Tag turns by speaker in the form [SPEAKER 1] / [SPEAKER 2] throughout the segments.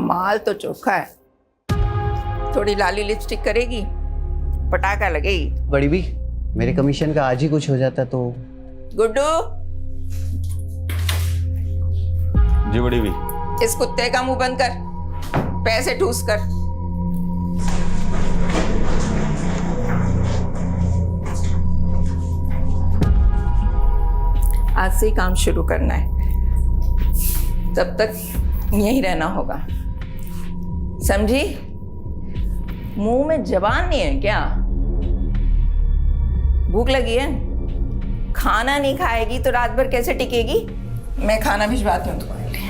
[SPEAKER 1] माल तो चोखा है। थोड़ी लाली लिपस्टिक करेगी, पटाखा लगेगी।
[SPEAKER 2] बड़ी भी, मेरे कमीशन का आज ही कुछ हो जाता तो।
[SPEAKER 1] गुड्डू,
[SPEAKER 3] जी बड़ी भी।
[SPEAKER 1] इस कुत्ते का मुंह बंद कर, पैसे ठूस कर। आज से ही काम शुरू करना है, तब तक यहीं रहना होगा, समझी? मुंह में जबान नहीं है क्या? भूख लगी है? खाना नहीं खाएगी तो रात भर कैसे टिकेगी? मैं खाना भिजवाती हूँ तुम्हारे लिए।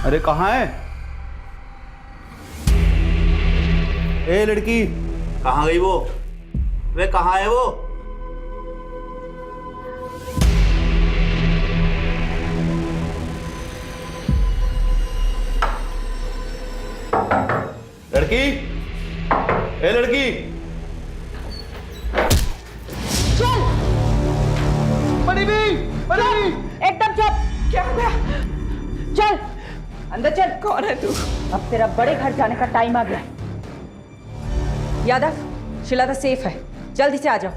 [SPEAKER 3] अरे कहाँ है? ए लड़की, कहाँ गई वो? वे कहाँ है वो? लड़की, ए लड़की,
[SPEAKER 4] चल
[SPEAKER 3] बड़ी भी, बड़ी भी।
[SPEAKER 4] एकदम चुप।
[SPEAKER 1] क्या हो गया?
[SPEAKER 4] चल अंदर चल।
[SPEAKER 1] कौन है तू?
[SPEAKER 4] अब तेरा बड़े घर जाने का टाइम आ गया। यादव, शिलादा सेफ है, जल्दी से आ जाओ।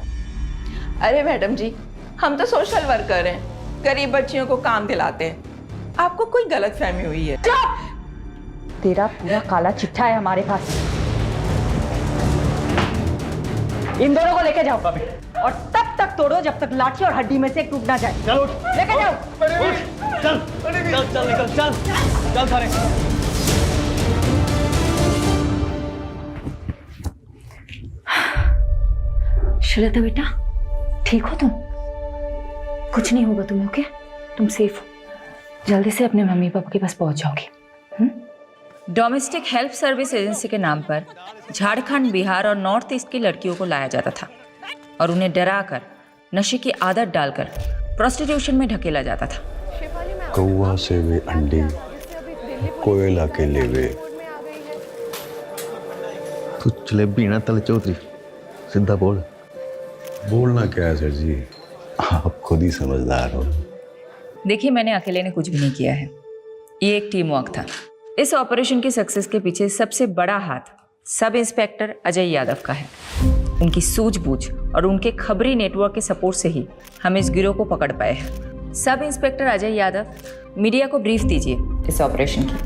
[SPEAKER 1] अरे मैडम जी, हम तो सोशल वर्कर हैं, गरीब बच्चियों को काम दिलाते हैं। आपको कोई गलतफहमी हुई है।
[SPEAKER 4] तेरा पूरा काला चिट्ठा है हमारे पास। इन दोनों को लेके जाओ और तब तक तोड़ो जब तक लाठी और हड्डी में से एक टूट ना जाए।
[SPEAKER 3] चलो
[SPEAKER 4] लेके जाओ।
[SPEAKER 3] चल चल चल निकल, चल चल सारे।
[SPEAKER 5] श्वेता बेटा, ठीक हो तुम? कुछ नहीं होगा तुम्हें, ओके? तुम सेफ हो। जल्दी से अपने मम्मी पापा के पास पहुंच जाओगी।
[SPEAKER 6] डोमेस्टिक हेल्प सर्विस एजेंसी के नाम पर झारखंड, बिहार और नॉर्थ ईस्ट की लड़कियों को लाया जाता था और उन्हें डराकर, नशे की आदत डालकर प्रोस्टिट्यूशन में ढकेला जाता था।
[SPEAKER 7] कौवा से वे अंडे, कोयला के लेवे।
[SPEAKER 8] तू जलेबी ना तल चौधरी, सीधा बोल।
[SPEAKER 7] बोलना क्या है सर जी, आप खुद ही समझदार हो।
[SPEAKER 6] देखिए, मैंने अकेले ने कुछ भी नहीं किया है, ये एक टीम वर्क था। इस ऑपरेशन की सक्सेस के पीछे सबसे बड़ा हाथ सब इंस्पेक्टर अजय यादव का है। उनकी सूझबूझ और उनके खबरी नेटवर्क के सपोर्ट से ही हम इस गिरोह को पकड़ पाए हैं। Sub inspector Ajay Yadav, media को ब्रीफ दीजिए इस ऑपरेशन की।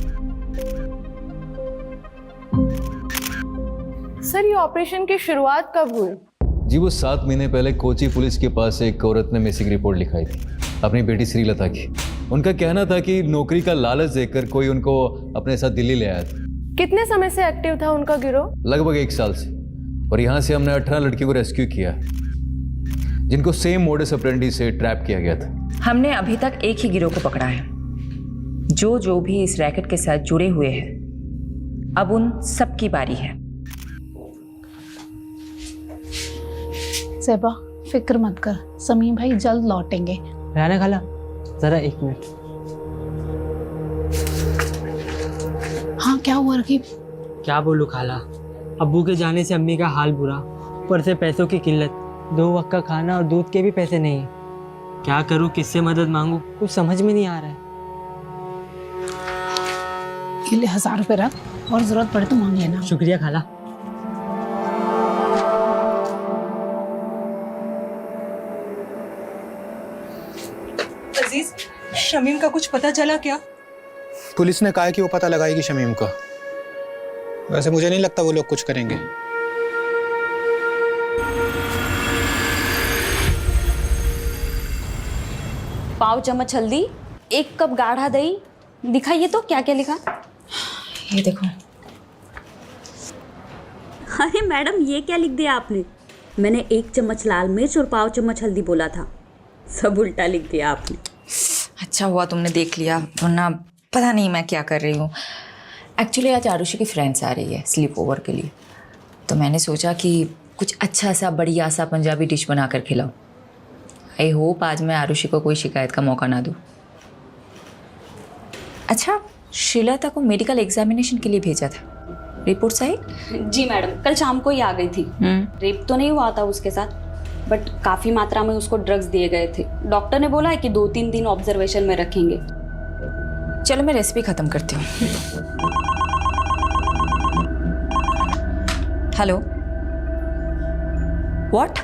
[SPEAKER 9] सर, ये ऑपरेशन की शुरुआत कब हुई?
[SPEAKER 10] जी, वो 7 महीने पहले कोची पुलिस के पास एक औरत ने मिसिंग रिपोर्ट लिखाई थी, अपनी बेटी श्रीलता की। उनका कहना था कि नौकरी का लालच देकर कोई उनको अपने साथ दिल्ली ले आया था।
[SPEAKER 9] कितने समय से एक्टिव था उनका गिरोह?
[SPEAKER 10] लगभग 1 साल से। और यहाँ से हमने 18 लड़कियों को रेस्क्यू किया, जिनको सेम मोडस ऑपरेंडी से ट्रैप किया गया था।
[SPEAKER 6] हमने अभी तक एक ही गिरोह को पकड़ा है। जो भी इस रैकेट के साथ जुड़े हुए हैं, अब उन सबकी बारी है।
[SPEAKER 11] सेबा, फिक्र मत कर, समीम भाई जल्द लौटेंगे।
[SPEAKER 12] राना खाला, जरा 1 मिनट।
[SPEAKER 11] हाँ, क्या हुआ रकीब?
[SPEAKER 12] क्या बोलूं खाला, अब्बू के जाने से अम्मी का हाल बुरा, ऊपर से पैसों की किल्लत, 2 वक्त का खाना और दूध के भी पैसे नहीं। क्या करूं, किससे मदद मांगूं, कुछ समझ में नहीं आ रहा है।
[SPEAKER 11] ये ले 1000 रुपए रख, और जरूरत पड़े तो मांग लेना।
[SPEAKER 12] शुक्रिया खाला।
[SPEAKER 13] अजीज, शमीम का कुछ पता चला क्या?
[SPEAKER 14] पुलिस ने कहा है कि वो पता लगाएगी शमीम का। वैसे मुझे नहीं लगता वो लोग कुछ करेंगे।
[SPEAKER 5] पाव चम्मच हल्दी, 1 कप गाढ़ा दही। दिखाइए तो क्या क्या लिखा।
[SPEAKER 6] ये देखो।
[SPEAKER 5] अरे मैडम, ये क्या लिख दिया आपने? मैंने 1 चम्मच लाल मिर्च और पाव चम्मच हल्दी बोला था, सब उल्टा लिख दिया आपने।
[SPEAKER 6] अच्छा हुआ तुमने देख लिया, वरना पता नहीं मैं क्या कर रही हूँ। एक्चुअली आज आरुषि की फ्रेंड्स आ रही है स्लीप ओवर के लिए, तो मैंने सोचा कि कुछ अच्छा सा बढ़िया सा पंजाबी डिश बना कर खिलाऊं। आई होप आज मैं आरुषि को कोई शिकायत का मौका ना दूँ। अच्छा, श्रीलता को मेडिकल एग्जामिनेशन के लिए भेजा था, रिपोर्ट्स आई?
[SPEAKER 15] जी मैडम, कल शाम को ही आ गई थी। रेप तो नहीं हुआ था उसके साथ, बट काफ़ी मात्रा में उसको ड्रग्स दिए गए थे। डॉक्टर ने बोला है कि 2-3 दिन ऑब्जर्वेशन में रखेंगे।
[SPEAKER 6] चलो मैं रेसिपी ख़त्म करती हूँ। Hello, what?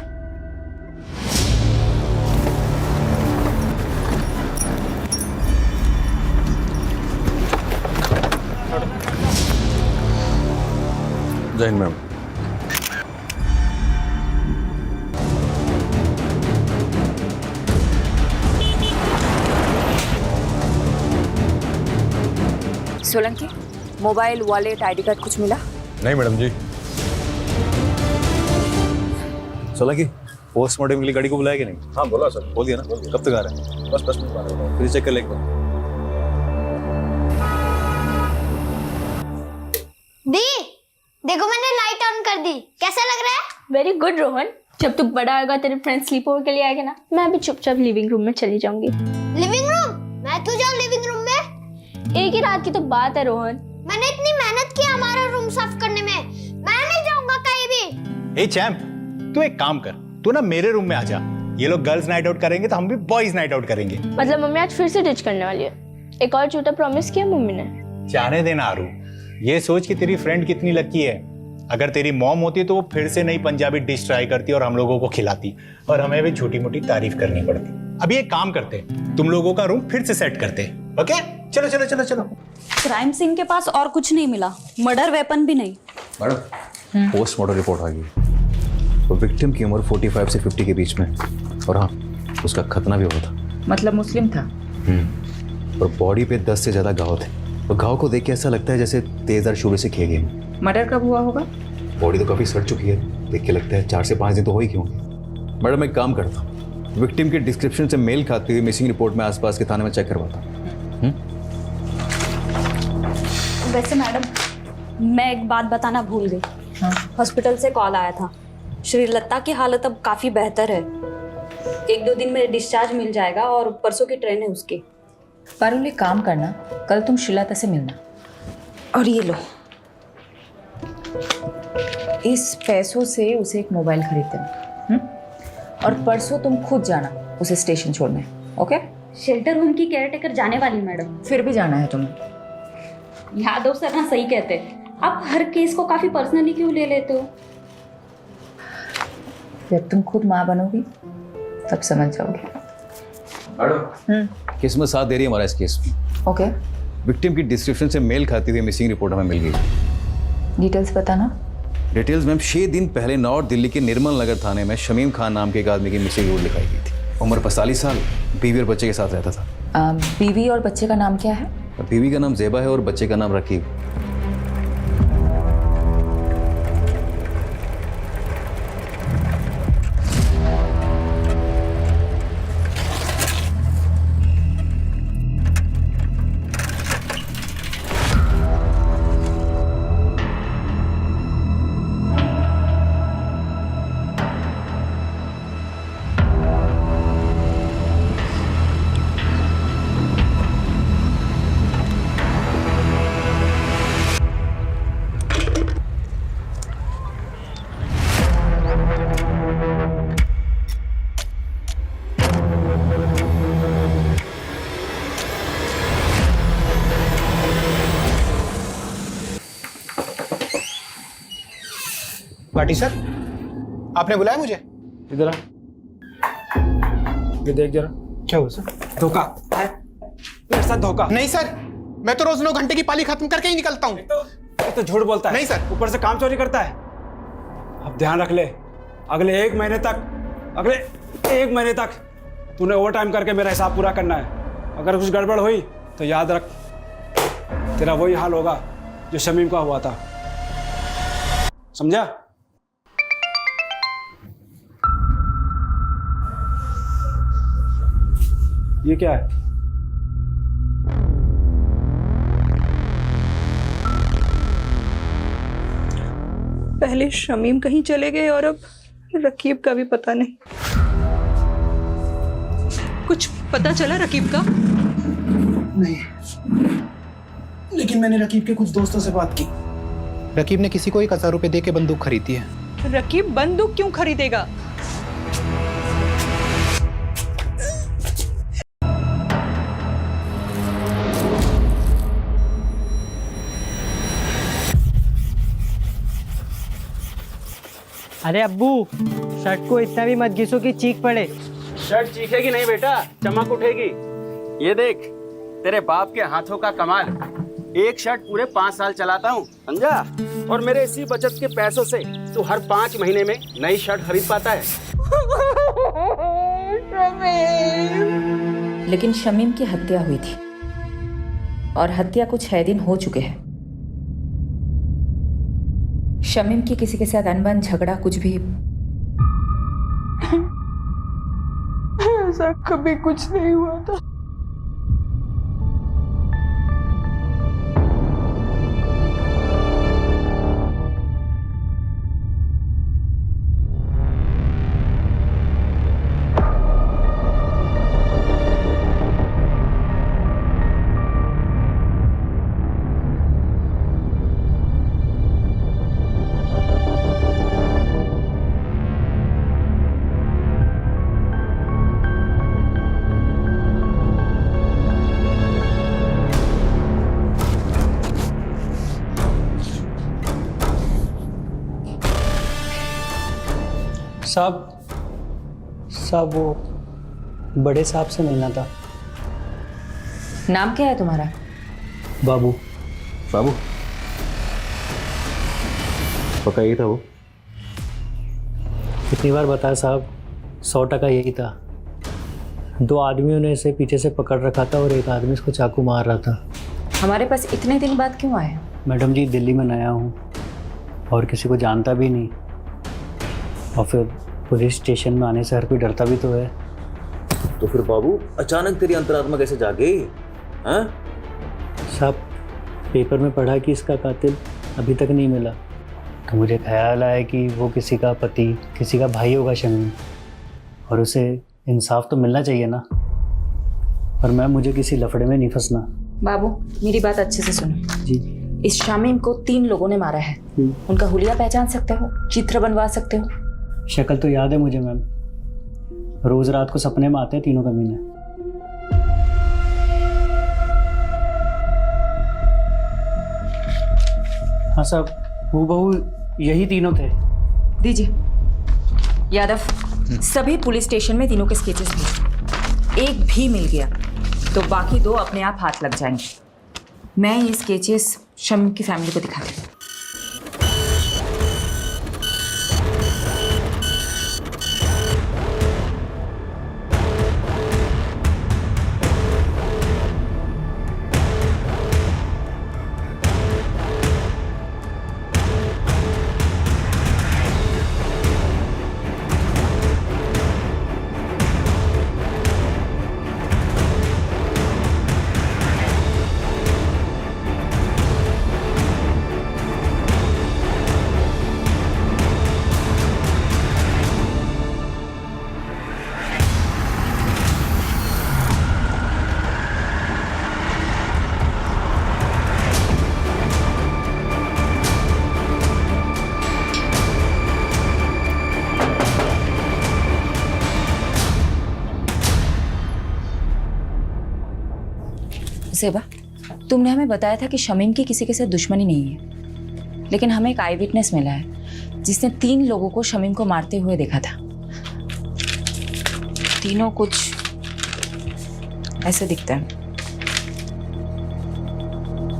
[SPEAKER 7] जय हिंद ma'am.
[SPEAKER 6] Solanki, mobile, wallet, ID card कुछ मिला?
[SPEAKER 7] नहीं मैडम जी।
[SPEAKER 3] सोलंकी, पोस्टमार्टम के लिए गाड़ी को बुलाया कि नहीं?
[SPEAKER 7] हाँ बोला सर।
[SPEAKER 3] बोल दिया ना? कब तक आ रहे हैं?
[SPEAKER 7] बस 10 मिनट बाद आ रहा हूँ।
[SPEAKER 3] फिर चेक कर ले एक बार।
[SPEAKER 16] दी, देखो मैंने लाइट ऑन कर दी, कैसा लग रहा है?
[SPEAKER 9] Very good Rohan. जब तू बड़ा होगा तेरे फ्रेंड स्लीप ओवर के लिए आएगा ना, मैं भी चुपचाप लिविंग रूम में चली जाऊंगी।
[SPEAKER 16] Living room? मैं तो जाऊँ लिविंग रूम में?
[SPEAKER 9] एक ही रात की तो बात है रोहन।
[SPEAKER 16] मैंने इतनी मेहनत की हमारा रूम साफ करने में, मैं नहीं जाऊंगा कहीं भी।
[SPEAKER 14] ए चैंप, तू एक काम कर, तू ना मेरे रूम में आ जा। ये लोग गर्ल्स नाइट आउट करेंगे तो हम भी बॉयज नाइट आउट करेंगे।
[SPEAKER 9] मतलब मम्मी आज फिर से डिच करने वाली है? एक और झूठा प्रॉमिस किया मम्मी ने।
[SPEAKER 14] जाने देना आरू, ये सोच कि तेरी फ्रेंड कितनी लकी है। अगर तेरी मॉम होती तो वो फिर से नई पंजाबी डिश ट्राई करती और हम लोगों को खिलाती, और हमें भी छोटी मोटी तारीफ करनी पड़ती। अभी एक काम करते, तुम लोगों का रूम फिर से सेट करते, ओके? चलो चलो चलो चलो।
[SPEAKER 15] क्राइम सीन के पास और कुछ नहीं मिला, मर्डर वेपन भी नहीं।
[SPEAKER 3] मैडम, पोस्टमार्टम रिपोर्ट आ गई। तो विक्टिम की उम्र 45 से 50 के बीच में, और हाँ, उसका खतना भी हुआ था।
[SPEAKER 6] मतलब मुस्लिम था?
[SPEAKER 3] और बॉडी पे 10 से ज्यादा घाव थे। तो घाव को देख के ऐसा लगता है जैसे तेजदार शूले से किए गए।
[SPEAKER 6] मर्डर कब हुआ होगा?
[SPEAKER 3] बॉडी तो काफी सड़ चुकी है, देख के लगता है 4 से 5 दिन तो हो ही क्यों। मैडम एक काम करता हूँ, विक्टिम के डिस्क्रिप्शन से मेल खाती हुई मिसिंग रिपोर्ट में आसपास के थाने में चेक करवाता हूँ।
[SPEAKER 15] वैसे मैडम, मैं एक बात बताना भूल गई। हॉस्पिटल से कॉल आया था, श्रीलता की हालत अब काफ़ी बेहतर है। 1-2 दिन में डिस्चार्ज मिल जाएगा और परसों की ट्रेन है उसकी।
[SPEAKER 6] पारुल, एक काम करना, कल तुम श्रीलता से मिलना। और ये लो, इस पैसों से उसे एक मोबाइल खरीद देना। और परसों तुम खुद जाना उसे स्टेशन छोड़ने, ओके?
[SPEAKER 15] शेल्टर होम की केयरटेकर जाने वाली मैडम।
[SPEAKER 6] फिर भी जाना है तुम्हें।
[SPEAKER 15] यादव सर ना सही कहते हैं, आप हर केस को काफी पर्सनली क्यों ले लेते हो?
[SPEAKER 6] जब तुम खुद माँ बनोगी तब समझ जाओगे।
[SPEAKER 3] मैडम, किस्मत साथ दे रही है हमारा इस केस में।
[SPEAKER 6] ओके।
[SPEAKER 3] विक्टिम की डिस्क्रिप्शन से मेल खाती हुई मिसिंग रिपोर्ट हमें मिल गई।
[SPEAKER 6] डिटेल्स बताना।
[SPEAKER 3] डिटेल्स मैम, 6 दिन पहले नॉर्थ दिल्ली के निर्मल नगर थाने में शमीम खान नाम के एक आदमी की मिसिंग रिपोर्ट लिखाई गई थी। उम्र 45 साल, बीवी और बच्चे के साथ रहता था।
[SPEAKER 6] बीवी और बच्चे का नाम क्या है?
[SPEAKER 3] बीवी का नाम ज़ेबा है और बच्चे का नाम रकीब।
[SPEAKER 14] भाटी सर, आपने बुलाया मुझे?
[SPEAKER 12] इधर आ, ये देख जरा।
[SPEAKER 14] क्या हुआ सर?
[SPEAKER 12] धोखा है मेरे साथ, धोखा।
[SPEAKER 14] नहीं सर, मैं तो रोज 9 घंटे की पाली खत्म करके ही निकलता हूँ।
[SPEAKER 12] तो झूठ बोलता है।
[SPEAKER 14] नहीं सर।
[SPEAKER 12] ऊपर से काम चोरी करता है। अब ध्यान रख ले, अगले 1 महीने तक तूने ओवर टाइम करके मेरा हिसाब पूरा करना है। अगर कुछ गड़बड़ हुई तो याद रख, तेरा वही हाल होगा जो शमीम का हुआ था, समझा? ये क्या है?
[SPEAKER 13] पहले शमीम कहीं चले गए और अब रकीब का भी पता नहीं। कुछ पता चला रकीब का?
[SPEAKER 14] नहीं।
[SPEAKER 17] लेकिन मैंने रकीब के कुछ दोस्तों से बात की।
[SPEAKER 14] रकीब ने किसी को 1000 रुपए दे के बंदूक खरीदी है।
[SPEAKER 13] रकीब बंदूक क्यों खरीदेगा?
[SPEAKER 12] अरे अब्बू, शर्ट को इतना भी मत घिसो कि चीख पड़े।
[SPEAKER 18] शर्ट चीखेगी नहीं बेटा, चमक उठेगी। ये देख तेरे बाप के हाथों का कमाल। एक शर्ट पूरे 5 साल चलाता हूँ, समझा? और मेरे इसी बचत के पैसों से तू हर 5 महीने में नई शर्ट खरीद पाता है।
[SPEAKER 6] लेकिन शमीम की हत्या हुई थी और हत्या कुछ 6 दिन हो चुके हैं। शमीम की किसी के साथ अनबन, झगड़ा कुछ भी?
[SPEAKER 13] ऐसा कभी कुछ नहीं हुआ था।
[SPEAKER 12] साहब वो बड़े साहब से मिलना था।
[SPEAKER 6] नाम क्या है तुम्हारा?
[SPEAKER 12] बाबू।
[SPEAKER 8] बाबू पक्का यही था वो?
[SPEAKER 12] कितनी बार बताया साहब, 100% यही था। 2 आदमियों ने इसे पीछे से पकड़ रखा था और एक आदमी इसको चाकू मार रहा था।
[SPEAKER 6] हमारे पास इतने दिन बाद क्यों आए?
[SPEAKER 12] मैडम जी, दिल्ली में नया हूँ और किसी को जानता भी नहीं, और फिर पुलिस स्टेशन में आने से हर कोई डरता भी तो है।
[SPEAKER 8] तो फिर बाबू अचानक तेरी अंतरात्मा कैसे जागे? हाँ
[SPEAKER 12] साहब, पेपर में पढ़ा कि इसका कातिल अभी तक नहीं मिला, तो मुझे ख्याल आया कि वो किसी का पति, किसी का भाई होगा शमीम, और उसे इंसाफ तो मिलना चाहिए ना। पर मैम, मुझे किसी लफड़े में नहीं फंसना।
[SPEAKER 6] बाबू, मेरी बात अच्छे से सुनो
[SPEAKER 12] जी।
[SPEAKER 6] इस शामीम को 3 लोगों ने मारा है। उनका हुलिया पहचान सकते हो? चित्र बनवा सकते हो?
[SPEAKER 12] शक्ल तो याद है मुझे मैम, रोज रात को सपने में आते हैं तीनों कमीने। हाँ साहब, हूबहू यही तीनों थे।
[SPEAKER 6] दीजिए यादव, सभी पुलिस स्टेशन में तीनों के स्केचेस भेजो। एक भी मिल गया तो बाकी 2 अपने आप हाथ लग जाएंगे। मैं ये स्केचेस शमीम की फैमिली को दिखाती हूँ। सेबा, तुमने हमें बताया था कि शमीम की किसी के साथ दुश्मनी नहीं है, लेकिन हमें एक आई विटनेस मिला है जिसने 3 लोगों को शमीम को मारते हुए देखा था। तीनों कुछ ऐसे दिखते हैं।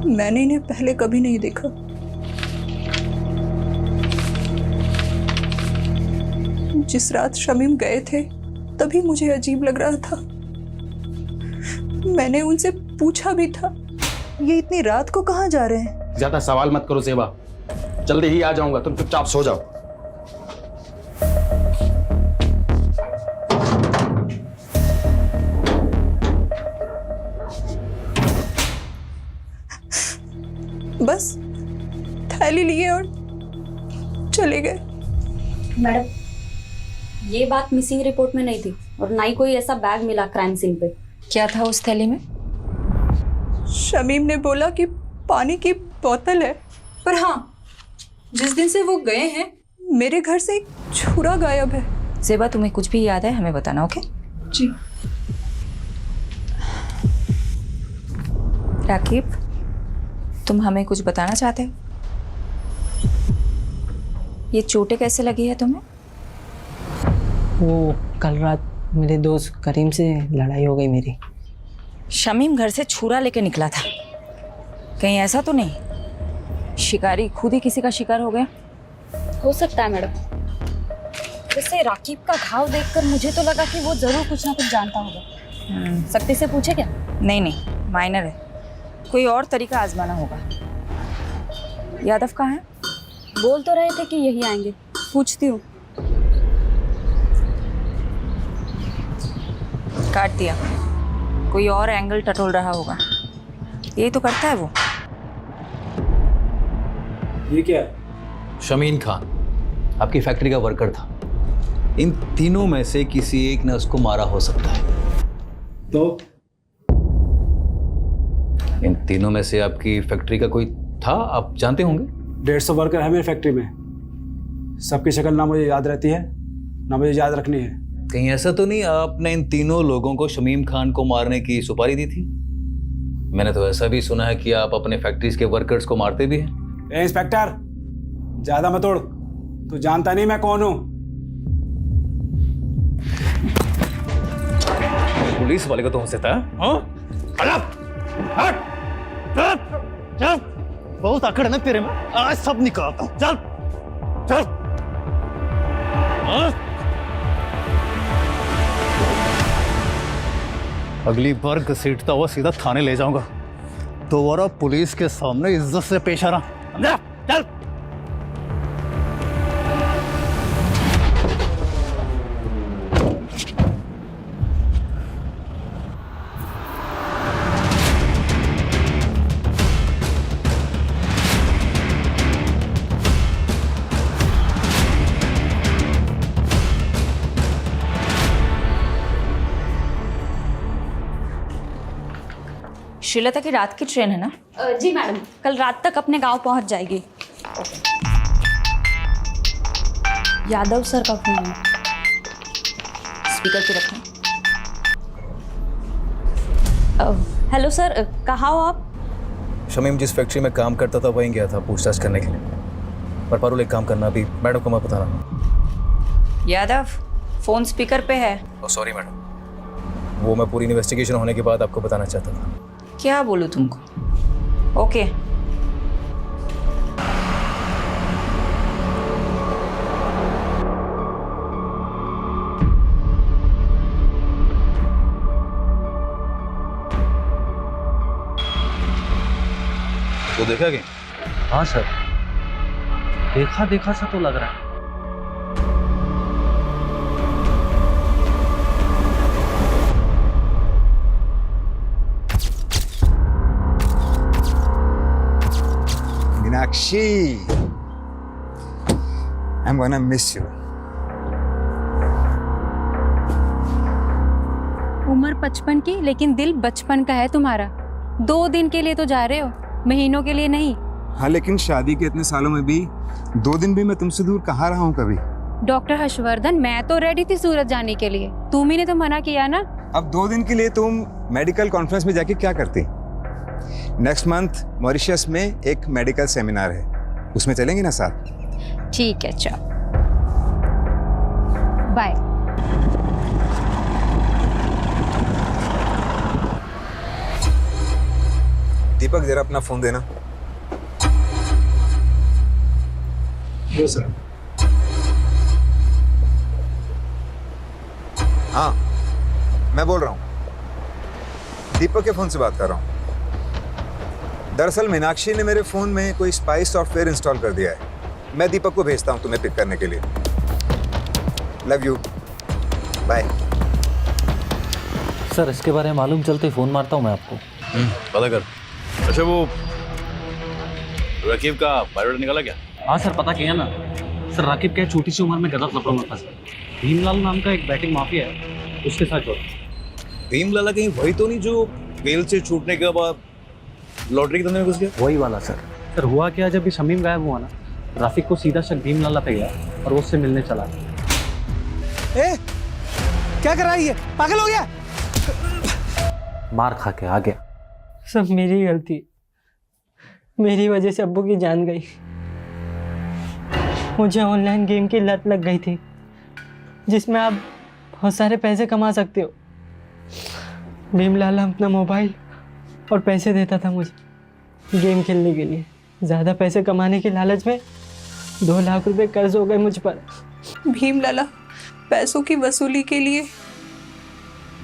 [SPEAKER 13] मैंने इन्हें पहले कभी नहीं देखा। जिस रात शमीम गए थे तभी मुझे अजीब लग रहा था। मैंने उनसे पूछा भी था, ये इतनी रात को कहाँ जा रहे हैं?
[SPEAKER 18] ज्यादा सवाल मत करो सेबा, जल्दी ही आ जाऊंगा, तुम चुपचाप सो जाओ।
[SPEAKER 13] बस थैली लिए और चले गए।
[SPEAKER 15] मैडम, ये बात मिसिंग रिपोर्ट में नहीं थी और ना ही कोई ऐसा बैग मिला क्राइम सीन पे।
[SPEAKER 6] क्या था उस थैली में?
[SPEAKER 13] शमीम ने बोला कि पानी की बोतल है।
[SPEAKER 6] पर हाँ, जिस दिन से वो गए हैं
[SPEAKER 13] मेरे घर से एक छुरा गायब है।
[SPEAKER 6] ज़ेबा, तुम्हें कुछ भी याद है हमें बताना, ओके?
[SPEAKER 13] जी।
[SPEAKER 6] राकीब, तुम हमें कुछ बताना चाहते हो? ये चोटें कैसे लगी है तुम्हें?
[SPEAKER 19] वो कल रात मेरे दोस्त करीम से लड़ाई हो गई मेरी।
[SPEAKER 6] शमीम घर से छुरा लेके निकला था, कहीं ऐसा तो नहीं शिकारी खुद ही किसी का शिकार हो गया?
[SPEAKER 15] हो सकता है मैडम। वैसे राकीब का घाव देखकर मुझे तो लगा कि वो जरूर कुछ ना कुछ जानता होगा। सख्ती से पूछे क्या?
[SPEAKER 6] नहीं नहीं, माइनर है, कोई और तरीका आजमाना होगा। यादव कहाँ है?
[SPEAKER 15] बोल तो रहे थे कि यही आएंगे, पूछती हूँ।
[SPEAKER 6] काट दिया, कोई और एंगल टटोल रहा होगा। यही तो करता है वो।
[SPEAKER 17] ये क्या है?
[SPEAKER 10] शमीन खान आपकी फैक्ट्री का वर्कर था। इन तीनों में से किसी एक ने उसको मारा हो सकता है।
[SPEAKER 17] तो
[SPEAKER 10] इन तीनों में से आपकी फैक्ट्री का कोई था, आप जानते होंगे?
[SPEAKER 17] 150 वर्कर है मेरी फैक्ट्री में। सबकी शक्ल ना मुझे याद रहती है ना मुझे याद रखनी है।
[SPEAKER 10] कहीं ऐसा तो नहीं आपने इन तीनों लोगों को शमीम खान को मारने की सुपारी दी थी? मैंने तो ऐसा भी सुना है कि आप अपने फैक्ट्रीज के वर्कर्स को मारते भी हैं।
[SPEAKER 17] ए इंस्पेक्टर, ज्यादा मत उड़, तू जानता नहीं मैं कौन हूं।
[SPEAKER 3] पुलिस वाले को तो हो सकता है।
[SPEAKER 2] बहुत अकड़ ना तेरे में, आज सब निकालता हूं। चल चल। अगली बार घसीटता हुआ सीधा थाने ले जाऊंगा। दोबारा पुलिस के सामने इज्जत से पेश आना। समझा? चल।
[SPEAKER 6] श्रीलता की रात की ट्रेन है ना?
[SPEAKER 15] जी मैडम, कल रात तक अपने गांव पहुंच जाएगी। यादव सर का फोन है।
[SPEAKER 6] स्पीकर पे रखें।
[SPEAKER 15] हेलो सर, कहाँ हो आप?
[SPEAKER 3] शमीम जिस फैक्ट्री में काम करता था वहीं गया था पूछताछ करने के लिए। पर पारुल एक काम करना, अभी मैडम को मैं बताना।
[SPEAKER 6] यादव, फोन स्पीकर पे है।
[SPEAKER 3] सॉरी मैडम, वो मैं पूरी इन्वेस्टिगेशन होने के बाद आपको बताना चाहता था।
[SPEAKER 6] क्या बोलूं तुमको? ओके।
[SPEAKER 3] तो देखा क्या?
[SPEAKER 12] हाँ सर, देखा देखा सा तो लग रहा है।
[SPEAKER 20] Meenakshi, I'm gonna miss you.
[SPEAKER 5] उम्र 55 की लेकिन दिल बचपन का है तुम्हारा। 2 दिन के लिए तो जा रहे हो, महीनों के लिए नहीं।
[SPEAKER 20] हाँ, लेकिन शादी के इतने सालों में भी 2 दिन भी मैं तुमसे दूर कहाँ रहा हूँ कभी।
[SPEAKER 5] डॉक्टर हर्षवर्धन, मैं तो रेडी थी सूरत जाने के लिए, तुम ही ने तो मना किया ना।
[SPEAKER 20] अब 2 दिन के लिए तुम मेडिकल कॉन्फ्रेंस में जाके क्या करती? नेक्स्ट मंथ मॉरिशस में एक मेडिकल सेमिनार है, उसमें चलेंगे ना साथ?
[SPEAKER 5] ठीक है, चल बाय।
[SPEAKER 20] दीपक, जरा अपना फोन देना।
[SPEAKER 17] Yes sir.
[SPEAKER 20] हाँ, मैं बोल रहा हूँ, दीपक के फोन से बात कर रहा हूँ। दरअसल मीनाक्षी ने मेरे फोन में कोई स्पाई सॉफ्टवेयर इंस्टॉल कर दिया है। मैं दीपक को भेजता हूँ तुम्हें पिक करने के लिए। Love you, bye.
[SPEAKER 12] सर, इसके बारे में मालूम चलते फ़ोन मारता हूँ मैं आपको।
[SPEAKER 3] पता कर। अच्छा, वो रकीब का बायोडाटा निकाला क्या?
[SPEAKER 12] हाँ सर, पता किया ना सर। राकीब क्या छोटी सी उम्र में गलत लफड़ों में फंसा। भीमलाल नाम का एक बैटिंग माफिया है, उसके साथ जोड़ा।
[SPEAKER 3] भीमलाल कहीं वही तो नहीं जो बेल से छूटने के बाद लॉटरी के धंधे में घुस गया?
[SPEAKER 12] वही वाला सर।
[SPEAKER 17] सर हुआ क्या, जब भी शमीम गायब हुआ ना, राफिक को सीधा शक भीम लाला पे गया और वो उससे मिलने चला।
[SPEAKER 2] ए, क्या कर रहा है ये? पागल हो गया?
[SPEAKER 12] मार खा के आ गया।
[SPEAKER 19] सब मेरी गलती, मेरी वजह से अब्बू की जान गई। मुझे ऑनलाइन गेम की लत लग गई थी जिसमें आप बहुत सारे पैसे कमा सकते हो। भीम लाला अपना मोबाइल और पैसे देता था मुझे गेम खेलने के लिए। ज़्यादा पैसे कमाने के लालच में 2 लाख रुपए कर्ज हो गए मुझ पर।
[SPEAKER 13] भीम लाला पैसों की वसूली के लिए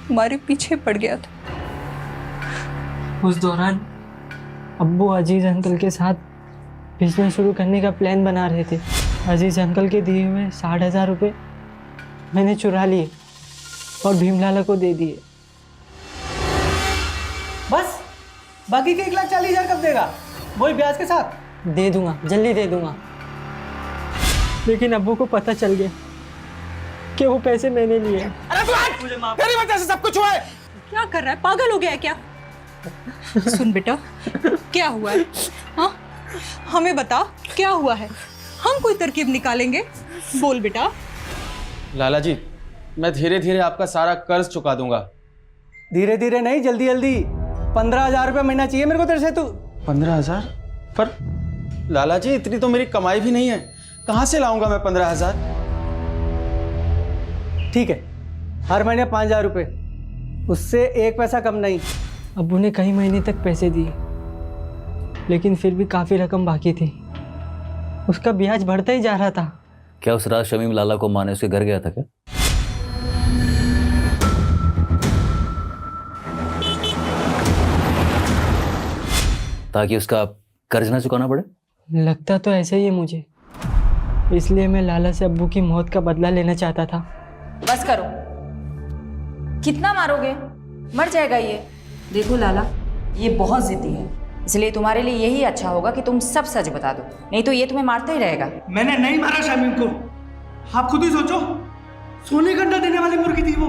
[SPEAKER 13] हमारे पीछे पड़ गया था।
[SPEAKER 19] उस दौरान अब्बू अजीज अंकल के साथ बिजनेस शुरू करने का प्लान बना रहे थे। अजीज अंकल के दिए हुए 60,000 रुपये मैंने चुरा लिए और भीमलाला को दे दिए।
[SPEAKER 2] बस बाकी के 1,40,000 कब देगा? वही ब्याज के साथ?
[SPEAKER 19] दे दूंगा, जल्दी दे दूंगा। लेकिन अब्बू को पता चल गया कि वो पैसे मैंने लिए।
[SPEAKER 2] अरे तू मेरी वजह से सब कुछ हुआ है।
[SPEAKER 13] क्या कर रहा है, पागल हो गया है क्या? सुन बेटा, क्या हुआ है? हाँ, हमें बता क्या हुआ है, हम कोई तरकीब निकालेंगे। बोल बेटा।
[SPEAKER 18] लाला जी, मैं धीरे धीरे आपका सारा कर्ज चुका दूंगा।
[SPEAKER 2] धीरे धीरे नहीं, जल्दी जल्दी। 15,000 रुपये महीना चाहिए मेरे को तेरे से। तू
[SPEAKER 18] 15,000? पर लाला जी, इतनी तो मेरी कमाई भी नहीं है, कहाँ से लाऊंगा मैं 15,000?
[SPEAKER 2] ठीक है, हर महीने 5,000 रुपये, उससे 1 पैसा कम नहीं।
[SPEAKER 19] अब्बू ने कई महीने तक पैसे दिए लेकिन फिर भी काफ़ी रकम बाकी थी। उसका ब्याज बढ़ता ही जा रहा था।
[SPEAKER 8] क्या उस रात शमीम लाला को माने उसके घर गया था क्या? ताकि उसका कर्ज ना चुकाना पड़े?
[SPEAKER 19] लगता तो ऐसा ही है मुझे, इसलिए मैं लाला से अब्बू की मौत का बदला लेना चाहता था।
[SPEAKER 6] बस करो, कितना मारोगे? मर जाएगा ये। देखो लाला, ये बहुत जिद्दी है, इसलिए तुम्हारे लिए यही अच्छा होगा कि तुम सब सच बता दो, नहीं तो ये तुम्हें मारता ही रहेगा।
[SPEAKER 2] मैंने नहीं मारा शमीम को, आप खुद ही सोचो। सोने का अंडा देने वाली मुर्गी थी वो,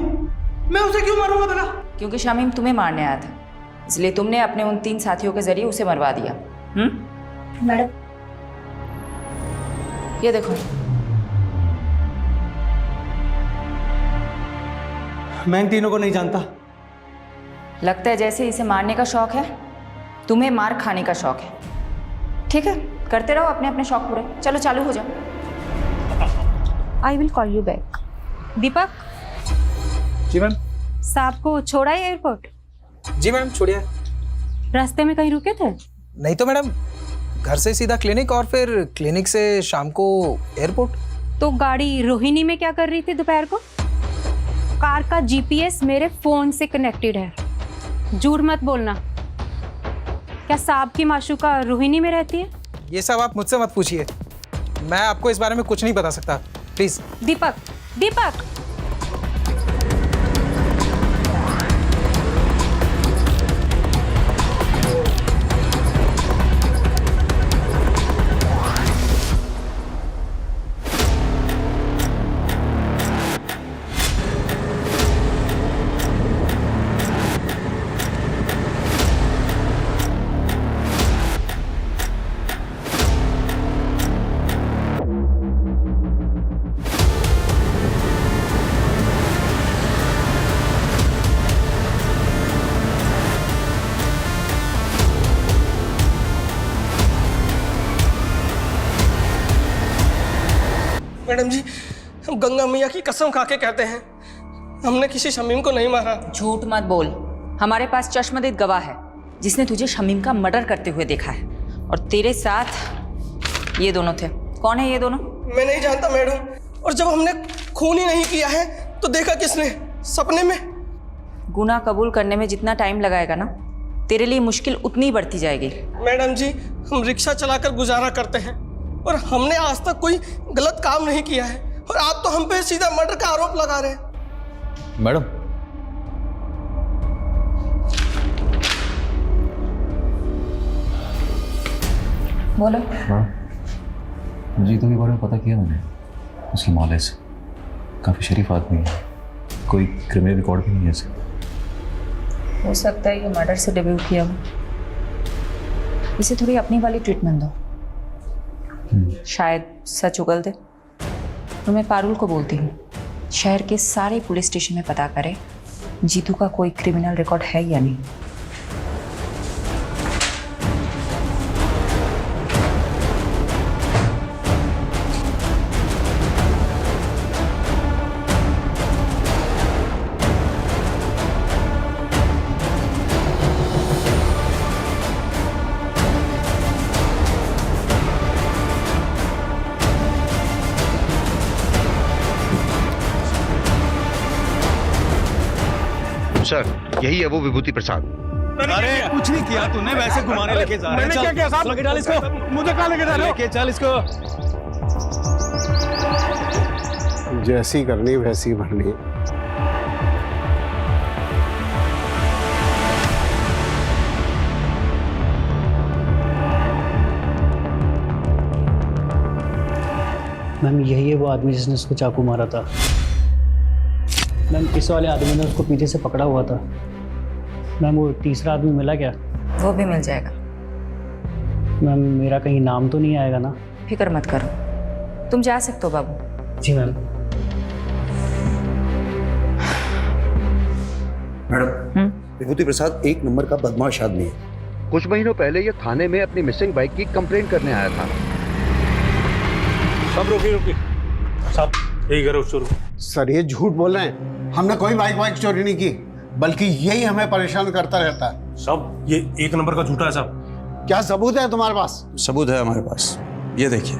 [SPEAKER 2] मैं उसे क्यों मारूंगा भला?
[SPEAKER 6] क्योंकि शामीम तुम्हें मारने आया था, इसलिए तुमने अपने उन 3 साथियों के जरिए उसे मरवा दिया।
[SPEAKER 15] मैडम,
[SPEAKER 6] ये देखो।
[SPEAKER 2] मैं इन तीनों को नहीं जानता।
[SPEAKER 6] लगता है जैसे इसे मारने का शौक है, तुम्हें मार खाने का शौक है। ठीक है, करते रहो अपने अपने शौक पूरे। चलो चालू हो जाओ।
[SPEAKER 15] I will call you back. Deepak.
[SPEAKER 17] जी मैम।
[SPEAKER 15] साहब को छोड़ा है एयरपोर्ट?
[SPEAKER 21] जी मैम, छोड़िए।
[SPEAKER 15] रास्ते में कहीं रुके थे?
[SPEAKER 21] नहीं तो मैडम, घर से सीधा क्लिनिक और फिर क्लिनिक से शाम को एयरपोर्ट।
[SPEAKER 15] तो गाड़ी रोहिणी में क्या कर रही थी दोपहर को? कार का जीपीएस मेरे फोन से कनेक्टेड है, झूठ मत बोलना। क्या साहब की माशूका रोहिणी में रहती है?
[SPEAKER 21] ये सब आप मुझसे मत पूछिए, मैं आपको इस बारे में कुछ नहीं बता सकता, प्लीज।
[SPEAKER 15] Deepak, Deepak.
[SPEAKER 2] मैडम जी, हम गंगा मैया की कसम खा के कहते हैं, हमने किसी शमीम को नहीं मारा।
[SPEAKER 6] झूठ मत बोल, हमारे पास चश्मदीद गवाह है जिसने तुझे शमीम का मर्डर करते हुए देखा है, और तेरे साथ ये दोनों थे। कौन है ये दोनों?
[SPEAKER 2] मैं नहीं जानता मैडम, और जब हमने खून ही नहीं किया है तो देखा किसने? सपने में।
[SPEAKER 6] गुनाह कबूल करने में जितना टाइम लगाएगा ना, तेरे लिए मुश्किल उतनी बढ़ती जाएगी।
[SPEAKER 2] मैडम जी, हम रिक्शा चलाकर गुजारा करते हैं और हमने आज तक कोई गलत काम नहीं किया है, और आप तो हम पे सीधा मर्डर का आरोप लगा रहे हैं।
[SPEAKER 10] मैडम,
[SPEAKER 6] बोलो।
[SPEAKER 3] हाँ जी, तो के बारे में पता किया मैंने, उसकी मौले से काफ़ी शरीफ आदमी है, कोई क्रिमिनल रिकॉर्ड भी नहीं है इसका।
[SPEAKER 6] हो सकता है ये मर्डर से डेब्यू किया हो। इसे थोड़ी अपनी वाली ट्रीटमेंट दो, शायद सच उगल दे। तो मैं पारुल को बोलती हूँ शहर के सारे पुलिस स्टेशन में पता करे जीतू का कोई क्रिमिनल रिकॉर्ड है या नहीं।
[SPEAKER 1] सर, यही है वो विभूति प्रसाद।
[SPEAKER 10] अरे कुछ नहीं किया तूने, वैसे घुमाने लेके जा रहे हैं।
[SPEAKER 17] मैंने क्या किया साहब?
[SPEAKER 10] लेके डाल इसको।
[SPEAKER 17] मुझे कहाँ लेके जा रहे हो?
[SPEAKER 10] लेके चल इसको।
[SPEAKER 1] जैसी करनी वैसी भरनी।
[SPEAKER 12] मैम यही है वो आदमी जिसने उसको चाकू मारा था। मैम इस वाले आदमी ने उसको पीछे से पकड़ा हुआ था। मैम वो तीसरा आदमी मिला क्या?
[SPEAKER 6] वो भी मिल जाएगा।
[SPEAKER 12] मैम मेरा कहीं नाम तो नहीं आएगा ना?
[SPEAKER 6] फिक्र मत करो, तुम जा सकते हो बाबू।
[SPEAKER 12] जी मैम।
[SPEAKER 1] मैडम, विभूति प्रसाद एक नंबर का बदमाश आदमी है। कुछ महीनों पहले ये थाने में अपनी मिसिंग बाइक की कंप्लेंट करने आया था।
[SPEAKER 17] सब रुकिए साहब, यही करो शुरू।
[SPEAKER 1] सर ये झूठ बोल रहे हैं, हमने कोई बाइक चोरी नहीं की, बल्कि यही हमें परेशान करता रहता है।
[SPEAKER 17] साहब ये एक नंबर का झूठा है साहब।
[SPEAKER 1] क्या सबूत है तुम्हारे पास?
[SPEAKER 7] सबूत है हमारे पास, ये देखिए।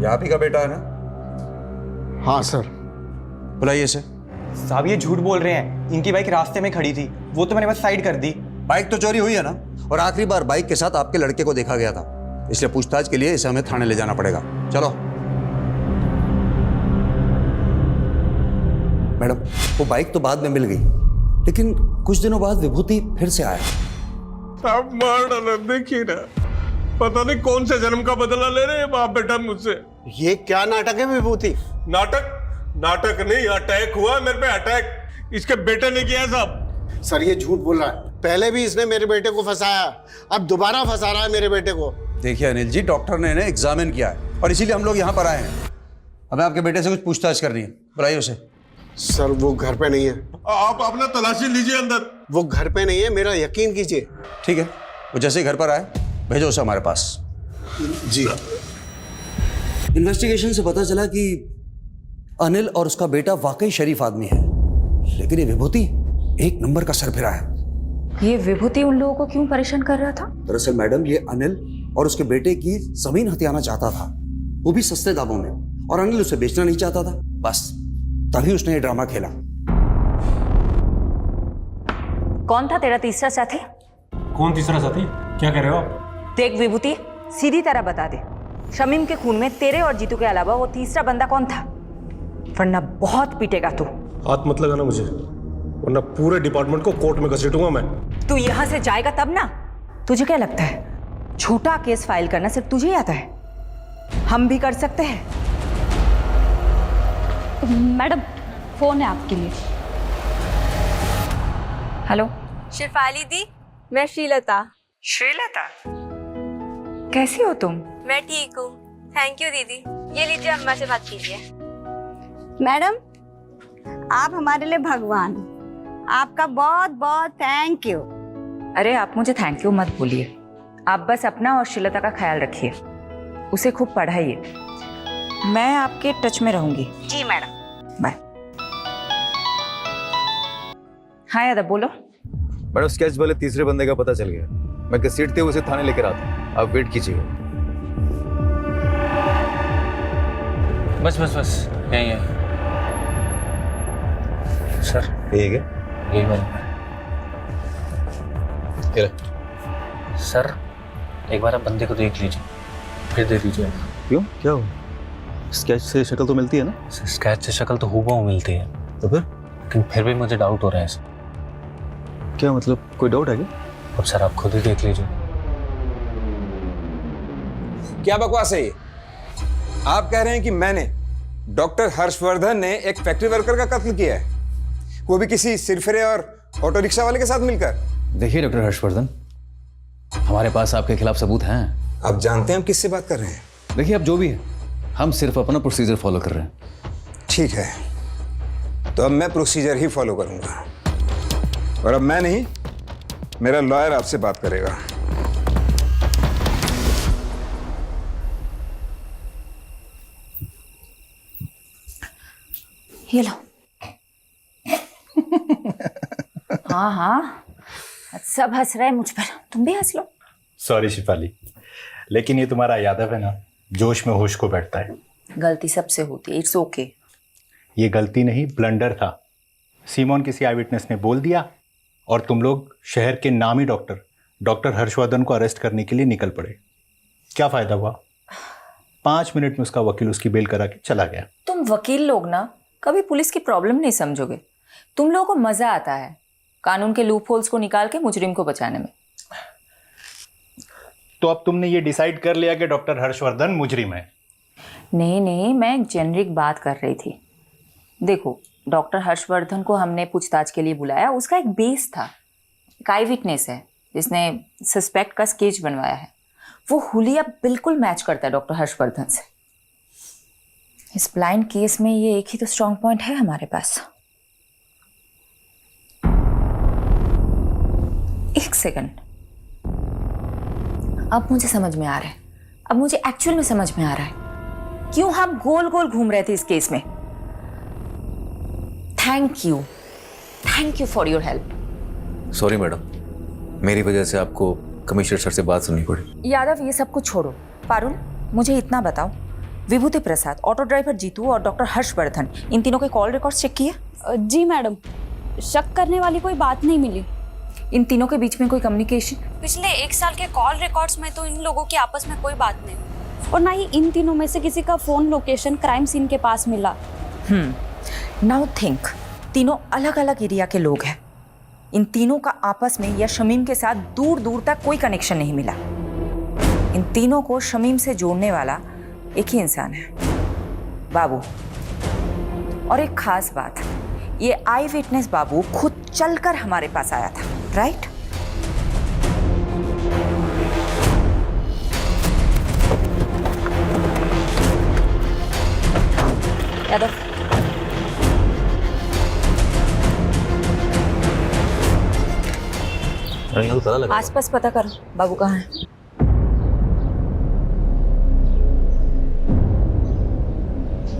[SPEAKER 20] ये आप ही का बेटा है ना?
[SPEAKER 1] हाँ सर।
[SPEAKER 7] बुलाइए इसे।
[SPEAKER 19] साहब ये झूठ बोल रहे हैं, इनकी बाइक रास्ते में खड़ी थी, वो तो मैंने बस साइड कर दी।
[SPEAKER 7] बाइक तो चोरी हुई है ना, और आखिरी बार बाइक के साथ आपके लड़के को देखा गया था, इसलिए पूछताछ के लिए इसे हमें थाने ले जाना पड़ेगा। चलो। मैडम वो बाइक तो बाद में मिल गई, लेकिन कुछ दिनों बाद विभूति फिर से आया।
[SPEAKER 17] साहब मार डाला, देखिए ना, पता नहीं कौन से जन्म का बदला ले रहे हैं बाप बेटा मुझसे।
[SPEAKER 1] ये क्या नाटक है विभूति?
[SPEAKER 17] नाटक नहीं, अटैक हुआ मेरे पे, अटैक इसके बेटे ने किया है साहब।
[SPEAKER 1] सर ये झूठ बोल रहा है, पहले भी इसने मेरे बेटे को फंसाया, अब दोबारा फंसा रहा है मेरे बेटे को।
[SPEAKER 7] देखिए अनिल जी, डॉक्टर ने इन्हें एग्जामिन किया है और इसीलिए हम लोग यहाँ पर आए हैं। हमें आपके बेटे से कुछ पूछताछ करनी है, बुलाइए उसे।
[SPEAKER 1] सर वो घर पे नहीं है।
[SPEAKER 17] आप अपना तलाशी लीजिए अंदर।
[SPEAKER 1] वो घर पे नहीं है, मेरा यकीन कीजिए।
[SPEAKER 7] ठीक है, वो जैसे ही घर पर आए भेजो उसे हमारे पास।
[SPEAKER 1] जी।
[SPEAKER 7] इन्वेस्टिगेशन से पता चला कि अनिल और उसका बेटा वाकई शरीफ आदमी है, लेकिन ये विभूति एक नंबर का सरफिरा है।
[SPEAKER 6] ये विभूति उन लोगों को क्यों परेशान कर रहा था?
[SPEAKER 7] दरअसल मैडम ये अनिल और उसके बेटे की जमीन हथियाना चाहता था, वो भी सस्ते दामों में, और अनिल उसे बेचना नहीं चाहता था। बस तभी उसने ये ड्रामा खेला।
[SPEAKER 6] कौन था तेरा तीसरा साथी?
[SPEAKER 17] कौन तीसरा साथी? क्या कह रहे हो आप?
[SPEAKER 6] देख विभूति, सीधी तरह बता दे, शमीम के खून में तेरे और जीतू के अलावा वो तीसरा बंदा कौन था? वरना बहुत पीटेगा तू।
[SPEAKER 17] हाथ मत लगाना मुझे, वरना पूरे डिपार्टमेंट को कोर्ट में घसीटूंगा मैं।
[SPEAKER 6] तू यहाँ से जाएगा तब ना। तुझे क्या लगता है छोटा केस फाइल करना सिर्फ तुझे ही आता है? हम भी कर सकते हैं।
[SPEAKER 15] मैडम फोन है आपके लिए।
[SPEAKER 6] हेलो
[SPEAKER 9] शिफाली दी, मैं श्रीलता।
[SPEAKER 6] श्रीलता, कैसी हो तुम?
[SPEAKER 9] मैं ठीक हूँ, थैंक यू दीदी। ये लीजिए, अम्मा से बात कीजिए।
[SPEAKER 4] मैडम आप हमारे लिए भगवान, आपका बहुत बहुत थैंक यू।
[SPEAKER 6] अरे आप मुझे थैंक यू मत बोलिए, आप बस अपना और श्रीलता का ख्याल रखिए, उसे खूब पढ़ाइए। मैं आपके टच में रहूंगी।
[SPEAKER 4] जी मैडम।
[SPEAKER 6] बाय। हाँ यादव बोलो।
[SPEAKER 3] मैडम स्केच वाले तीसरे बंदे का पता चल गया, मैं घसीटते हुए उसे थाने लेकर आता हूँ, आप वेट कीजिए।
[SPEAKER 8] बस बस बस यही है सर।
[SPEAKER 3] ठीक है,
[SPEAKER 8] यही मैंने सर, एक बार आप बंदे को देख लीजिए, फिर दे दीजिए।
[SPEAKER 3] क्यों, क्या हो? स्केच से शक्ल तो मिलती है ना?
[SPEAKER 8] स्केच से शक्ल तो हूबहू मिलती है,
[SPEAKER 3] तो फिर?
[SPEAKER 8] लेकिन फिर भी मुझे डाउट हो रहा है सर।
[SPEAKER 3] क्या मतलब, कोई डाउट है क्या?
[SPEAKER 8] अब सर आप खुद ही देख लीजिए।
[SPEAKER 20] क्या बकवास है ये? आप कह रहे हैं कि मैंने, डॉक्टर हर्षवर्धन ने एक फैक्ट्री वर्कर का कत्ल किया है, वो भी किसी सिरफिरे और ऑटो रिक्शा वाले के साथ मिलकर?
[SPEAKER 10] देखिए डॉक्टर हर्षवर्धन, हमारे पास आपके खिलाफ सबूत हैं।
[SPEAKER 20] आप जानते हैं हम किससे बात कर रहे हैं?
[SPEAKER 10] देखिए, अब जो भी है, हम सिर्फ अपना प्रोसीजर फॉलो कर रहे हैं।
[SPEAKER 20] ठीक है, तो अब मैं प्रोसीजर ही फॉलो करूंगा, और अब मैं नहीं, मेरा लॉयर आपसे बात करेगा।
[SPEAKER 6] ये लो। हाँ हाँ, सब हंस रहे हैं मुझ पर, तुम भी हंस लो।
[SPEAKER 14] सॉरी शिफाली, लेकिन ये तुम्हारा यादव है ना, जोश में होश को बैठता है।
[SPEAKER 6] गलती सबसे होती है, इट्स ओके।
[SPEAKER 14] ये गलती नहीं, ब्लंडर था। सीमोन किसी आई विटनेस ने बोल दिया और तुम लोग शहर के नामी डॉक्टर हर्षवर्धन को अरेस्ट करने के लिए निकल पड़े। क्या फायदा हुआ? 5 मिनट में उसका वकील उसकी बेल करा के चला गया।
[SPEAKER 6] तुम वकील लोग ना कभी पुलिस की प्रॉब्लम नहीं समझोगे। तुम लोगों को मजा आता है कानून के लूप होल्स को निकाल के मुजरिम को बचाने में।
[SPEAKER 14] तो अब तुमने ये डिसाइड कर लिया कि डॉक्टर हर्षवर्धन मुजरिम है?
[SPEAKER 6] नहीं, मैं एक जेनरिक बात कर रही थी। देखो, डॉक्टर हर्षवर्धन को हमने पूछताछ के लिए बुलाया, उसका एक बेस था, एक आई विटनेस है जिसने सस्पेक्ट का स्केच बनवाया है। वो हुलिया बिल्कुल मैच करता है डॉक्टर हर्षवर्धन से। इस ब्लाइंड केस में ये एक ही तो स्ट्रॉन्ग पॉइंट है हमारे पास। एक सेकंड, अब मुझे समझ में आ रहा है, अब मुझे एक्चुअल में समझ में आ रहा है क्यों हम गोल गोल घूम रहे थे इस केस में। Thank you for your help.
[SPEAKER 3] Sorry madam, मेरी वजह से आपको कमिश्नर सर से बात सुननी पड़ी।
[SPEAKER 6] यादव, ये सब कुछ छोड़ो। पारुल, मुझे इतना बताओ, विभूति प्रसाद, ऑटो ड्राइवर जीतू और डॉक्टर हर्षवर्धन, इन तीनों के कॉल रिकॉर्ड्स चेक किए?
[SPEAKER 15] जी मैडम, शक करने वाली कोई बात नहीं मिली।
[SPEAKER 6] इन तीनों के बीच में कोई कम्युनिकेशन?
[SPEAKER 15] पिछले 1 साल के कॉल रिकॉर्ड्स में तो इन लोगों की आपस में कोई बात नहीं, और ना ही इन तीनों में से किसी का फोन लोकेशन क्राइम सीन के पास मिला।
[SPEAKER 6] नाउ थिंक, तीनों अलग अलग एरिया के लोग हैं। इन तीनों का आपस में या शमीम के साथ दूर दूर तक कोई कनेक्शन नहीं मिला। इन तीनों को शमीम से जोड़ने वाला एक ही इंसान है, बाबू। और एक खास बात, ये आई विटनेस बाबू खुद चलकर हमारे पास आया था, राइट? यादव, आसपास पता करो बाबू कहाँ है।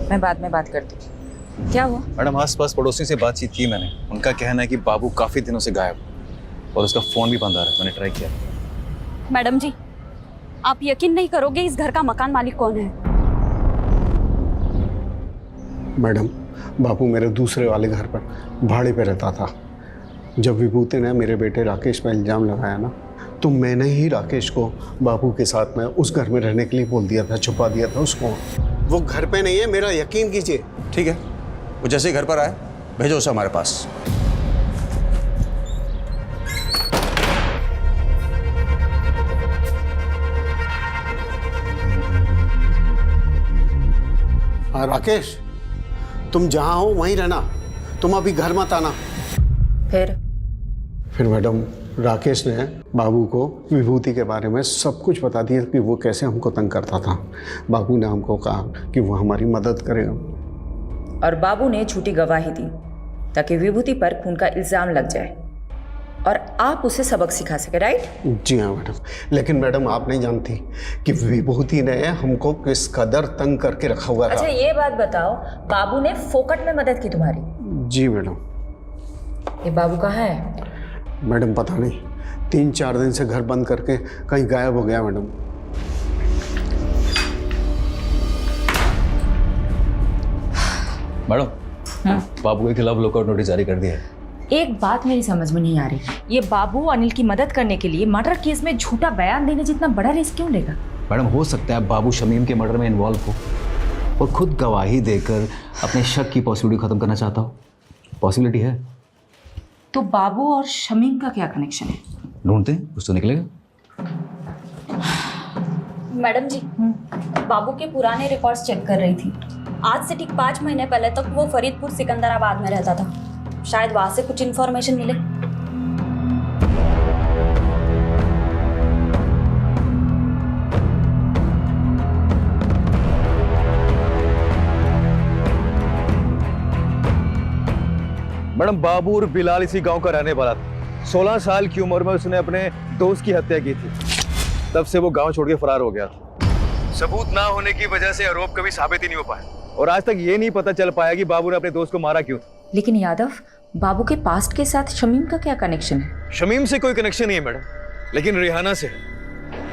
[SPEAKER 6] मैं बाद में बात करती हूँ। क्या हुआ?
[SPEAKER 3] मैडम, आसपास पड़ोसी से बातचीत की मैंने। उनका कहना है कि बाबू काफी दिनों से गायब और उसका फोन भी बंद आ रहा है। मैंने ट्राई किया।
[SPEAKER 15] मैडम जी, आप यकीन नहीं करोगे इस घर का मकान मालिक कौन है।
[SPEAKER 11] मैडम, बाबू मेरे दूसरे वाले घर पर भाड़े पे रहता था। जब विभूति ने मेरे बेटे राकेश पर इल्ज़ाम लगाया ना, तो मैंने ही राकेश को बाबू के साथ में उस घर में रहने के लिए बोल दिया था, छुपा दिया था उसको। वो घर पे नहीं है, मेरा यकीन कीजिए।
[SPEAKER 7] ठीक है, वो जैसे ही घर पर आए भेजो उसे हमारे पास।
[SPEAKER 11] राकेश, तुम जहाँ हो वहीं रहना, तुम अभी घर मत आना। फिर मैडम, राकेश ने बाबू को विभूति के बारे में सब कुछ बता दिया कि वो कैसे हमको तंग करता था। बाबू ने हमको कहा कि वो हमारी मदद करेगा,
[SPEAKER 6] और बाबू ने झूठी गवाही दी ताकि विभूति पर खून का इल्जाम लग जाए और आप उसे सबक सिखा सके, राइट?
[SPEAKER 11] जी हाँ मैडम, लेकिन मैडम आप नहीं जानती कि विभूति ने हमको किस कदर तंग करके रखा हुआ था।
[SPEAKER 6] अच्छा, ये बात बताओ, बाबू ने फोकट में मदद की तुम्हारी?
[SPEAKER 11] जी मैडम।
[SPEAKER 6] ये बाबू कहाँ है?
[SPEAKER 11] मैडम पता नहीं, 3-4 दिन से घर बंद करके कहीं गायब हो गया मैडम।
[SPEAKER 10] मैडम, बाबू के खिलाफ लुकआउट नोटिस जारी कर दिया है।
[SPEAKER 6] एक बात मेरी समझ में नहीं आ रही, ये बाबू अनिल की मदद करने के लिए मर्डर केस में झूठा बयान देने जितना बड़ा रिस्क क्यों लेगा?
[SPEAKER 10] मैडम, हो सकता है बाबू शमीम के मर्डर में इन्वॉल्व हो और खुद गवाही देकर अपने शक की पॉसिबिलिटी खत्म करना चाहता हो। पॉसिबिलिटी है।
[SPEAKER 6] तो बाबू और शमीम का क्या कनेक्शन है?
[SPEAKER 10] ढूंढते हैं, कुछ तो निकलेगा।
[SPEAKER 15] मैडम जी, बाबू के पुराने रिकॉर्ड्स चेक कर रही थी। आज से ठीक 5 महीने पहले तक वो फरीदपुर सिकंदराबाद में रहता था। शायद वहां से कुछ इन्फॉर्मेशन मिले।
[SPEAKER 3] मैडम बाबू और बिलाल इसी गांव का रहने वाला था। 16 साल की उम्र में उसने अपने दोस्त की हत्या की थी। तब से वो गांव छोड़ के फरार हो गया था। सबूत ना होने की वजह से आरोप कभी साबित ही नहीं हो पाया और आज तक ये नहीं पता चल पाया कि बाबू ने अपने दोस्त को मारा क्यों।
[SPEAKER 6] लेकिन यादव, बाबू के पास्ट के साथ शमीम का क्या कनेक्शन है?
[SPEAKER 3] शमीम से कोई कनेक्शन नहीं है मैडम, लेकिन रेहाना से।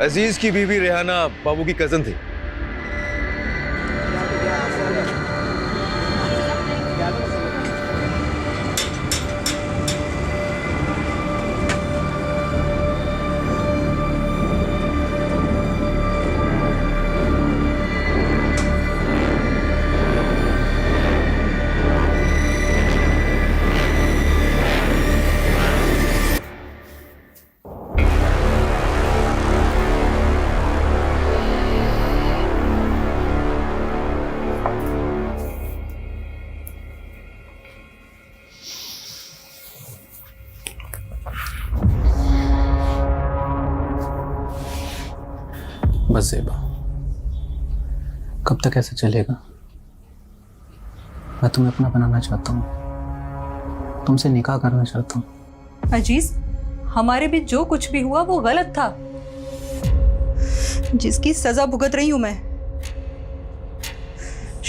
[SPEAKER 3] अजीज की बीवी रेहाना बाबू की कजन थी।
[SPEAKER 8] बस ज़ेबा, कब तक ऐसे चलेगा? मैं तुम्हें अपना बनाना चाहता हूँ, तुमसे निकाह करना चाहता हूँ।
[SPEAKER 13] अजीज, हमारे बीच जो कुछ भी हुआ वो गलत था, जिसकी सजा भुगत रही हूं मैं।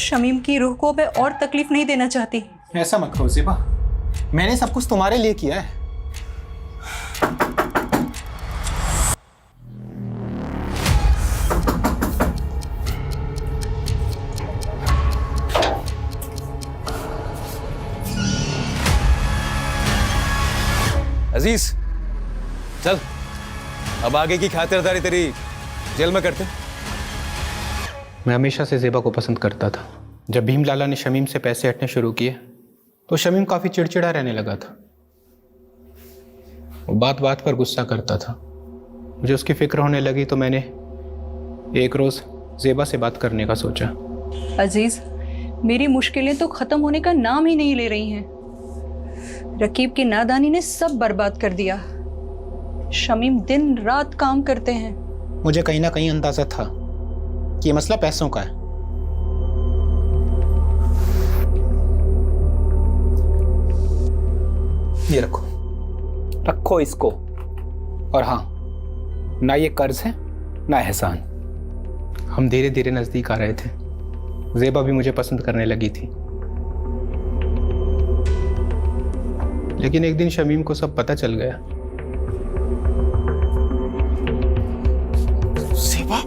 [SPEAKER 13] शमीम की रूह को मैं और तकलीफ नहीं देना चाहती।
[SPEAKER 14] ऐसा मत कहो ज़ेबा, मैंने सब कुछ तुम्हारे लिए किया है।
[SPEAKER 3] अजीज चल, अब आगे की खातिरदारी तेरी जेल में करते।
[SPEAKER 14] मैं हमेशा से ज़ेबा को पसंद करता था। जब भीम लाला ने शमीम से पैसे हटने शुरू किए तो शमीम काफ़ी चिड़चिड़ा रहने लगा था। वो बात बात पर गुस्सा करता था। मुझे उसकी फिक्र होने लगी तो मैंने एक रोज़ ज़ेबा से बात करने का सोचा।
[SPEAKER 13] अजीज, मेरी मुश्किलें तो ख़त्म होने का नाम ही नहीं ले रही हैं। रकीब की नादानी ने सब बर्बाद कर दिया। शमीम दिन रात काम करते हैं।
[SPEAKER 14] मुझे कहीं ना कहीं अंदाजा था कि ये मसला पैसों का है। ये रखो इसको। और हाँ, ना ये कर्ज है ना एहसान। हम धीरे धीरे नजदीक आ रहे थे। ज़ेबा भी मुझे पसंद करने लगी थी, लेकिन एक दिन शमीम को सब पता चल गया।
[SPEAKER 18] ज़ेबा,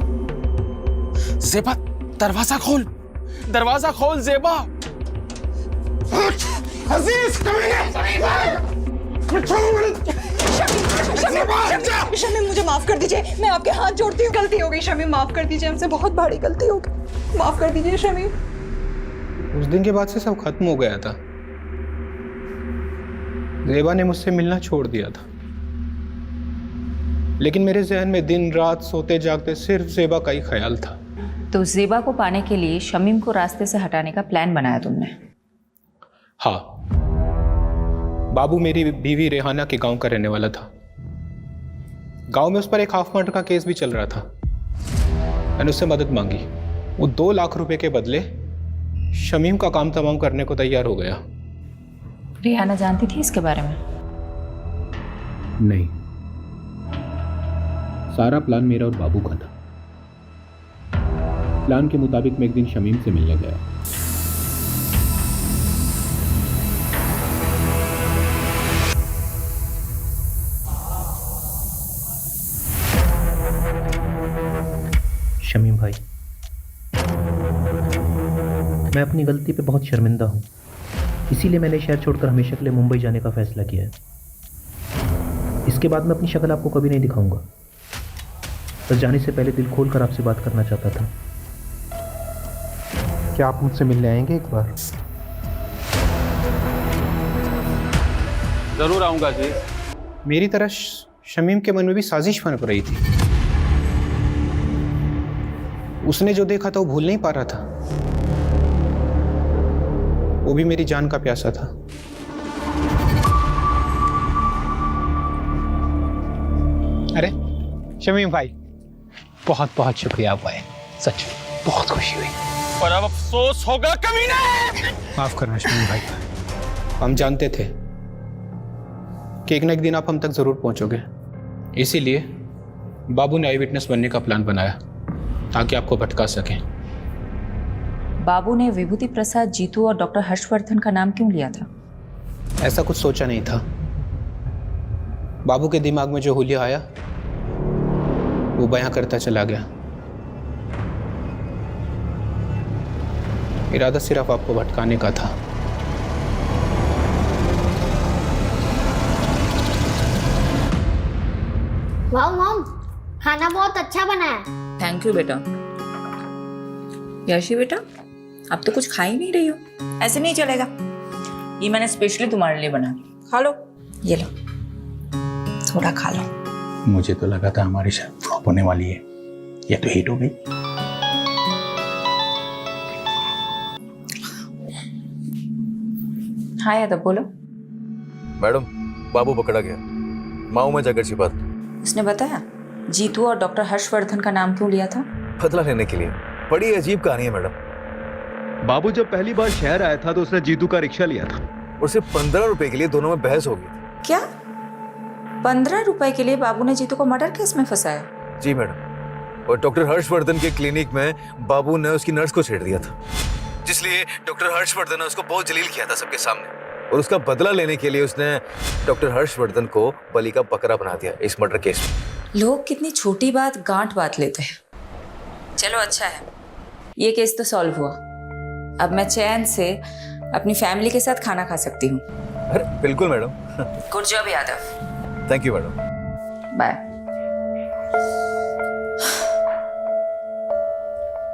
[SPEAKER 18] ज़ेबा, दरवाजा खोल, दरवाजा खोल ज़ेबा।
[SPEAKER 17] अजीज,
[SPEAKER 13] शमीम, मुझे माफ कर दीजिए, मैं आपके हाथ जोड़ती हूँ। गलती हो गई शमीम, माफ कर दीजिए, हमसे बहुत बड़ी गलती हो गई, माफ कर दीजिए शमीम।
[SPEAKER 14] उस दिन के बाद से सब खत्म हो गया था। ज़ेबा ने मुझसे मिलना छोड़ दिया था, लेकिन मेरे जहन में दिन रात सोते जागते सिर्फ ज़ेबा का ही ख्याल था।
[SPEAKER 6] तो ज़ेबा को पाने के लिए शमीम को रास्ते से हटाने का प्लान बनाया तुमने?
[SPEAKER 14] हाँ, बाबू मेरी बीवी रेहाना के गांव का रहने वाला था। गांव में उस पर एक हाफ मर्डर का केस भी चल रहा था। मैंने उससे मदद मांगी। वो 2 लाख रुपए के बदले शमीम का काम तमाम करने को तैयार हो गया।
[SPEAKER 6] रेहाना जानती थी इसके बारे में?
[SPEAKER 14] नहीं, सारा प्लान मेरा और बाबू का था। प्लान के मुताबिक मैं एक दिन शमीम से मिलने गया।
[SPEAKER 8] शमीम भाई, मैं अपनी गलती पे बहुत शर्मिंदा हूँ, इसीलिए मैंने शहर छोड़कर हमेशा के लिए मुंबई जाने का फैसला किया है। इसके बाद मैं अपनी शक्ल आपको कभी नहीं दिखाऊंगा। बस जाने से पहले दिल खोलकर आपसे बात करना चाहता था। क्या आप मुझसे मिलने आएंगे एक बार?
[SPEAKER 14] जरूर आऊंगा जी। मेरी तरह शमीम के मन में भी साजिश बन रही थी। उसने जो देखा था वो भूल नहीं पा रहा था। वो भी मेरी जान का प्यासा था। अरे शमीम भाई, बहुत बहुत शुक्रिया आप आए, सच बहुत खुशी हुई।
[SPEAKER 18] पर अब अफसोस होगा कमीने।
[SPEAKER 14] माफ करना शमीम भाई, हम जानते थे
[SPEAKER 8] कि एक ना एक दिन आप हम तक ज़रूर पहुंचोगे, इसीलिए बाबू ने आई विटनेस बनने का प्लान बनाया ताकि आपको भटका सकें।
[SPEAKER 6] बाबू ने विभूति प्रसाद जीतू और डॉक्टर हर्षवर्धन का नाम क्यों लिया था?
[SPEAKER 8] ऐसा कुछ सोचा नहीं था। बाबू के दिमाग में जो हुलिया आया वो बयां करता चला गया। इरादा सिर्फ आपको भटकाने का था।
[SPEAKER 9] वाह मॉम, खाना बहुत अच्छा बना है।
[SPEAKER 6] थैंक यू बेटा। याशी बेटा, अब तो कुछ खा ही नहीं रही हो, ऐसे नहीं चलेगा। ये मैंने स्पेशली तुम्हारे लिए बना, खा लो। ये लो, थोड़ा खा लो।
[SPEAKER 14] मुझे तो लगा था हमारी शायद फ्लॉप होने वाली है, ये तो हिट हो गई।
[SPEAKER 6] हाँ यादव, बोलो।
[SPEAKER 3] मैडम, बाबू पकड़ा गया, माऊ में जाकर छिपा था।
[SPEAKER 6] उसने बताया जीतू और डॉक्टर हर्षवर्धन का नाम क्यों लिया था?
[SPEAKER 3] बदला लेने के लिए। बड़ी अजीब कहानी है मैडम।
[SPEAKER 10] बाबू जब पहली बार शहर आया था तो उसने जीतू का रिक्शा लिया था
[SPEAKER 3] और सिर्फ 15 रुपए के लिए दोनों में बहस हो गई।
[SPEAKER 6] क्या 15 रुपए के लिए बाबू ने जीतू को मर्डर केस में फंसाया?
[SPEAKER 3] जी मैडम, और डॉक्टर हर्षवर्धन के क्लिनिक में बाबू ने उसकी नर्स को छेड़ दिया था, जिसलिए डॉक्टर हर्षवर्धन ने उसको बहुत जलील किया था सबके सामने, और उसका बदला लेने के लिए उसने डॉक्टर हर्षवर्धन को बलि का बकरा बना दिया इस मर्डर केस में।
[SPEAKER 6] लोग कितनी छोटी बात गांठ बात लेते हैं। चलो अच्छा है, ये केस तो सॉल्व हुआ। अब मैं चैन से अपनी फैमिली के साथ खाना खा सकती हूँ।
[SPEAKER 3] अरे बिल्कुल madam.
[SPEAKER 6] Good job Yadav.
[SPEAKER 3] Thank you madam.
[SPEAKER 6] Bye.